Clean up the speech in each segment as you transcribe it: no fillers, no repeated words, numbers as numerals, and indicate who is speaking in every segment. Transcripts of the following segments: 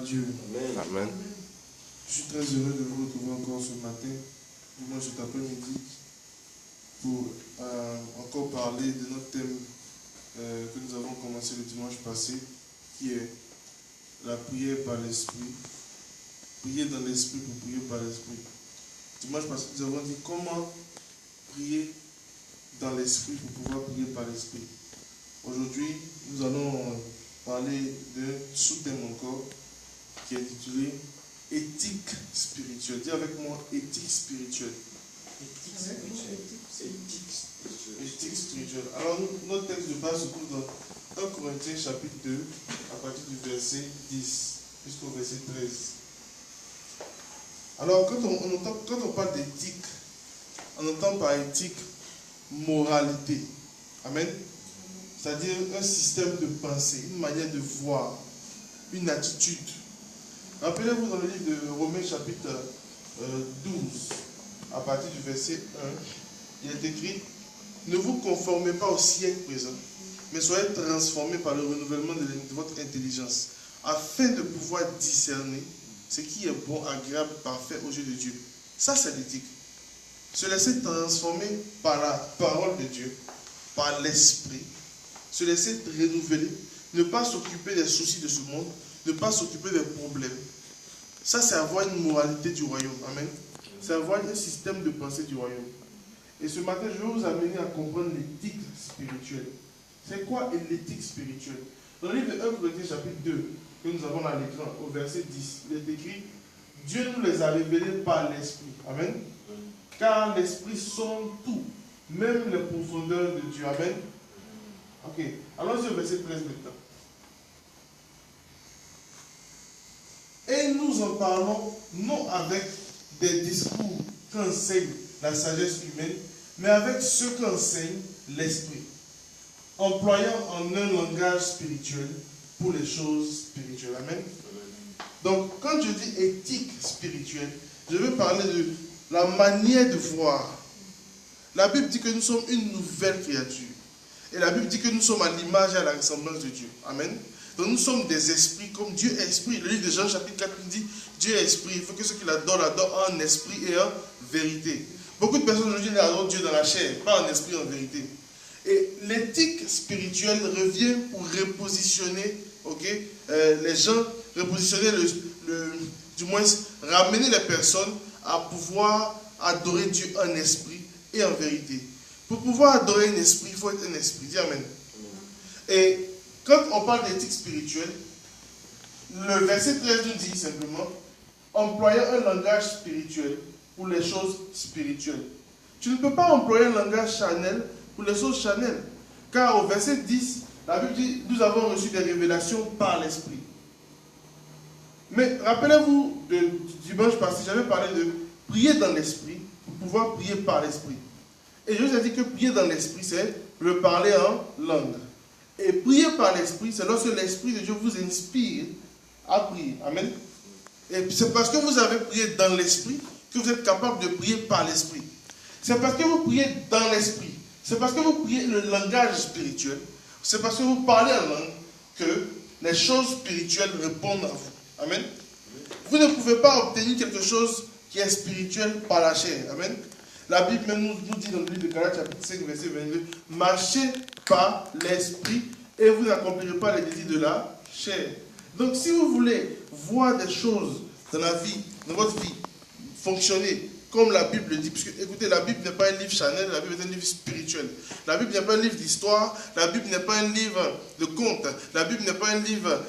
Speaker 1: Dieu.
Speaker 2: Amen. Amen.
Speaker 1: Je suis très heureux de vous retrouver encore ce matin, du moins cet après-midi, pour encore parler de notre thème que nous avons commencé le dimanche passé, qui est la prière par l'Esprit. Prier dans l'Esprit pour prier par l'Esprit. Dimanche passé, nous avons dit comment prier dans l'Esprit pour pouvoir prier par l'Esprit. Aujourd'hui, nous allons parler d'un sous-thème encore qui est intitulé éthique spirituelle. Dis avec moi, éthique spirituelle. Éthique spirituelle. Éthique spirituelle. Alors, notre texte de base se trouve dans 1 Corinthiens chapitre 2, à partir du verset 10 jusqu'au verset 13. Alors, quand on parle d'éthique, on entend par éthique moralité. Amen. C'est-à-dire un système de pensée, une manière de voir, une attitude. Rappelez-vous dans le livre de Romains chapitre 12, à partir du verset 1, il est écrit « Ne vous conformez pas au siècle présent, mais soyez transformés par le renouvellement de votre intelligence, afin de pouvoir discerner ce qui est bon, agréable, parfait aux yeux de Dieu. » Ça, c'est l'éthique. Se laisser transformer par la parole de Dieu, par l'esprit, se laisser renouveler, ne pas s'occuper des soucis de ce monde, ne pas s'occuper des problèmes. Ça, c'est avoir une moralité du royaume. Amen. C'est avoir un système de pensée du royaume. Et ce matin, je vais vous amener à comprendre l'éthique spirituelle. C'est quoi l'éthique spirituelle? Dans le livre de 1 Corinthiens chapitre 2, que nous avons à l'écran, au verset 10, il est écrit « Dieu nous les a révélés par l'Esprit. » Amen. Car l'Esprit sonde tout, même les profondeurs de Dieu. Amen. Ok, allons-y au verset 13 maintenant. Et nous en parlons non avec des discours qu'enseigne la sagesse humaine, mais avec ce qu'enseigne l'Esprit, employant en un langage spirituel pour les choses spirituelles. Amen. Donc, quand je dis éthique spirituelle, je veux parler de la manière de voir. La Bible dit que nous sommes une nouvelle créature. Et la Bible dit que nous sommes à l'image et à la ressemblance de Dieu. Amen. Donc nous sommes des esprits comme Dieu est esprit. Le livre de Jean chapitre 4 dit Dieu est esprit. Il faut que ceux qui l'adorent en esprit et en vérité. Beaucoup de personnes aujourd'hui adorent Dieu dans la chair, pas en esprit et en vérité. Et l'éthique spirituelle revient pour repositionner les gens, repositionner du moins ramener les personnes à pouvoir adorer Dieu en esprit et en vérité. Pour pouvoir adorer un esprit, il faut être un esprit. Dis Amen. Et quand on parle d'éthique spirituelle, le verset 13 nous dit simplement employer un langage spirituel pour les choses spirituelles. Tu ne peux pas employer un langage charnel pour les choses charnelles. Car au verset 10, la Bible dit nous avons reçu des révélations par l'esprit. Mais rappelez-vous du dimanche passé, j'avais parlé de prier dans l'esprit pour pouvoir prier par l'esprit. Et je vous ai dit que prier dans l'esprit, c'est le parler en langue. Et prier par l'esprit, c'est lorsque l'esprit de Dieu vous inspire à prier. Amen. Et c'est parce que vous avez prié dans l'esprit que vous êtes capable de prier par l'esprit. C'est parce que vous priez dans l'esprit. C'est parce que vous priez le langage spirituel. C'est parce que vous parlez en langue que les choses spirituelles répondent à vous. Amen. Vous ne pouvez pas obtenir quelque chose qui est spirituel par la chair. Amen. La Bible nous dit dans le livre de Galates chapitre 5 verset 22, marchez par l'esprit et vous n'accomplirez pas les désirs de la chair. Donc si vous voulez voir des choses dans la vie, dans votre vie, fonctionner comme la Bible le dit, parce que écoutez, la Bible n'est pas un livre charnel, la Bible est un livre spirituel. La Bible n'est pas un livre d'histoire, la Bible n'est pas un livre de contes, la Bible n'est pas un livre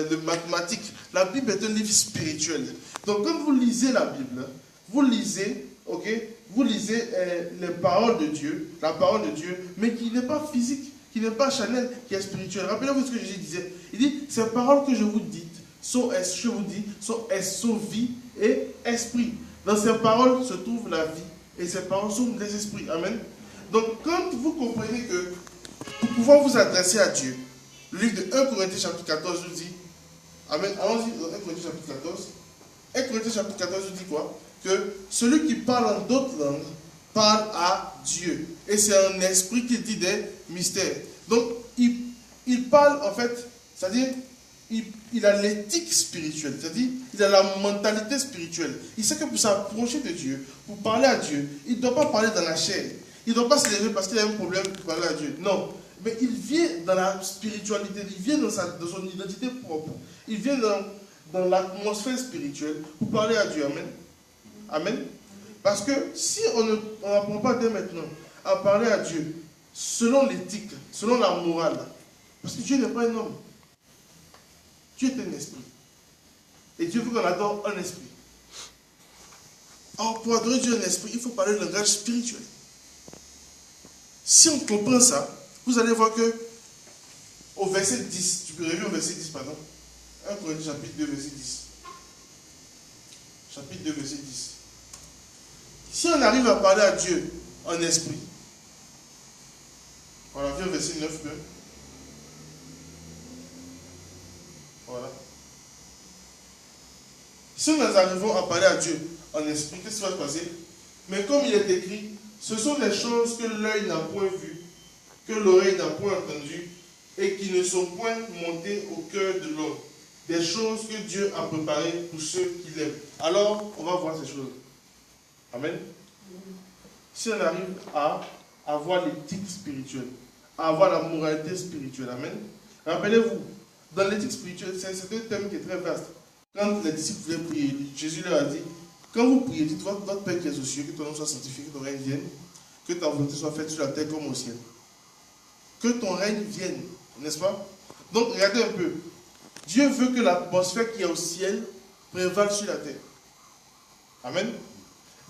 Speaker 1: de mathématiques, la Bible est un livre spirituel. Donc quand vous lisez la Bible, vous lisez, vous lisez les paroles de Dieu, la parole de Dieu, mais qui n'est pas physique, qui n'est pas charnel, qui est spirituel. Rappelez-vous ce que Jésus disait. Il dit, ces paroles que je vous dis, sont vie et esprit. Dans ces paroles se trouve la vie et ces paroles sont des esprits. Amen. Donc quand vous comprenez que pour pouvoir vous adresser à Dieu, le livre de 1 Corinthiens chapitre 14 nous dit, Amen, allons-y dans 1 Corinthiens chapitre 14. 1 Corinthiens chapitre 14 nous dit quoi? Que celui qui parle en d'autres langues parle à Dieu. Et c'est un esprit qui dit des mystères. Donc il parle en fait, c'est-à-dire il a l'éthique spirituelle, c'est-à-dire il a la mentalité spirituelle. Il sait que pour s'approcher de Dieu, pour parler à Dieu, il ne doit pas parler dans la chair. Il ne doit pas se lever parce qu'il a un problème pour parler à Dieu. Non, mais il vient dans la spiritualité, il vient dans son identité propre. Il vient dans l'atmosphère spirituelle pour parler à Dieu. Amen. Amen. Parce que si on n'apprend pas dès maintenant à parler à Dieu selon l'éthique, selon la morale, parce que Dieu n'est pas un homme. Dieu est un esprit. Et Dieu veut qu'on adore un esprit. Alors, pour adorer Dieu un esprit, il faut parler le langage spirituel. Si on comprend ça, vous allez voir que au verset 10, tu peux revenir au verset 10, pardon. 1 Corinthiens chapitre 2, verset 10. Chapitre 2, verset 10. Si on arrive à parler à Dieu en esprit, voilà, viens au verset 9, 2. Voilà. Si nous arrivons à parler à Dieu en esprit, qu'est-ce qui va se passer? Mais comme il est écrit, ce sont des choses que l'œil n'a point vues, que l'oreille n'a point entendues, et qui ne sont point montées au cœur de l'homme. Des choses que Dieu a préparées pour ceux qui l'aiment. Alors, on va voir ces choses. Amen. Si on arrive à avoir l'éthique spirituelle, à avoir la moralité spirituelle, amen. Rappelez-vous, dans l'éthique spirituelle, c'est un thème qui est très vaste. Quand les disciples voulaient prier, Jésus leur a dit, quand vous priez, dites votre Père qui est aux cieux, que ton nom soit sanctifié, que ton règne vienne, que ta volonté soit faite sur la terre comme au ciel. Que ton règne vienne, n'est-ce pas? Donc, regardez un peu. Dieu veut que l'atmosphère qui est au ciel prévale sur la terre. Amen.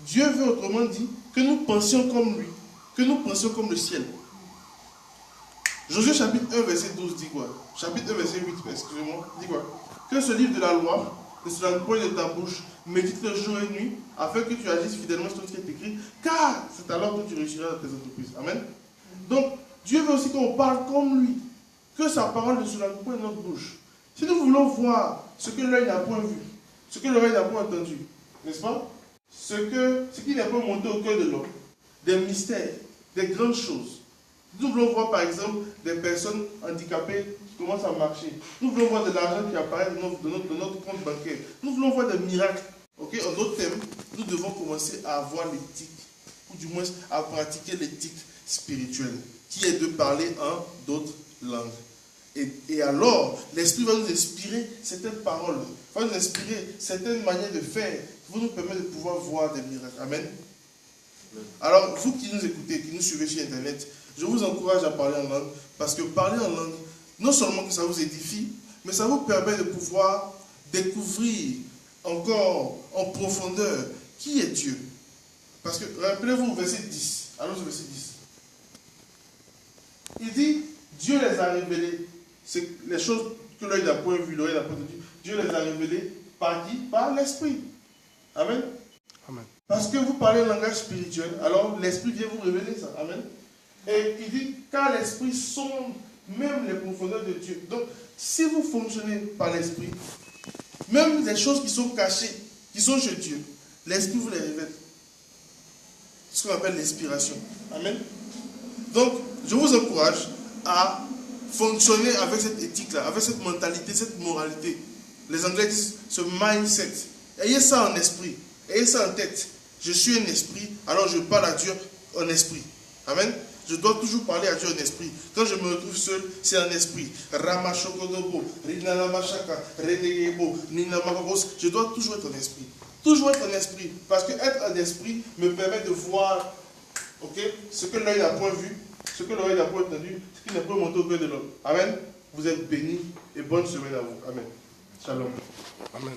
Speaker 1: Dieu veut, autrement dit, que nous pensions comme lui, que nous pensions comme le ciel. Josué chapitre 1, verset 12 dit quoi? Chapitre 1, verset 8, excusez-moi, dit quoi? Que ce livre de la loi ne se lance point de ta bouche, médite-le jour et nuit, afin que tu agisses fidèlement sur ce qui est écrit, car c'est alors que tu réussiras dans tes entreprises. Amen. Donc, Dieu veut aussi qu'on parle comme lui, que sa parole ne se lance point de notre bouche. Si nous voulons voir ce que l'œil n'a point vu, ce que l'oreille n'a point entendu, n'est-ce pas? Ce qui n'est pas monté au cœur de l'homme, des mystères, des grandes choses. Nous voulons voir par exemple des personnes handicapées qui commencent à marcher. Nous voulons voir de l'argent qui apparaît de notre compte bancaire. Nous voulons voir des miracles. Okay? En d'autres termes, nous devons commencer à avoir l'éthique, ou du moins à pratiquer l'éthique spirituelle, qui est de parler en d'autres langues. Et alors, l'Esprit va nous inspirer certaines paroles, va nous inspirer certaines manières de faire, qui vont nous permettre de pouvoir voir des miracles. Amen. Alors, vous qui nous écoutez, qui nous suivez sur Internet, je vous encourage à parler en langue, parce que parler en langue, non seulement que ça vous édifie, mais ça vous permet de pouvoir découvrir encore en profondeur qui est Dieu. Parce que, rappelez-vous, verset 10, allons au verset 10. Il dit, Dieu les a révélés, c'est les choses que l'œil n'a point vues, l'oreille n'a pas entendu. Dieu les a révélés par qui? Par l'Esprit. Amen. Amen. Parce que vous parlez un langage spirituel, alors l'Esprit vient vous révéler ça. Amen. Et il dit, car l'Esprit sonde même les profondeurs de Dieu. Donc, si vous fonctionnez par l'Esprit, même les choses qui sont cachées, qui sont chez Dieu, l'Esprit vous les révèle. Ce qu'on appelle l'inspiration. Amen. Donc, je vous encourage à fonctionner avec cette éthique-là, avec cette mentalité, cette moralité. Les Anglais disent ce mindset. Ayez ça en esprit. Ayez ça en tête. Je suis un esprit, alors je parle à Dieu en esprit. Amen. Je dois toujours parler à Dieu en esprit. Quand je me retrouve seul, c'est en esprit. Ramashokodobo, Rinanamashaka, Renegebo, Ninamagos. Je dois toujours être en esprit. Toujours être en esprit. Parce que être en esprit me permet de voir, ce que l'œil n'a point vu, ce que l'oreille n'a pas entendu, ce qui n'est pas monté au cœur de l'homme. Amen. Vous êtes bénis et bonne semaine à vous. Amen. Shalom. Amen.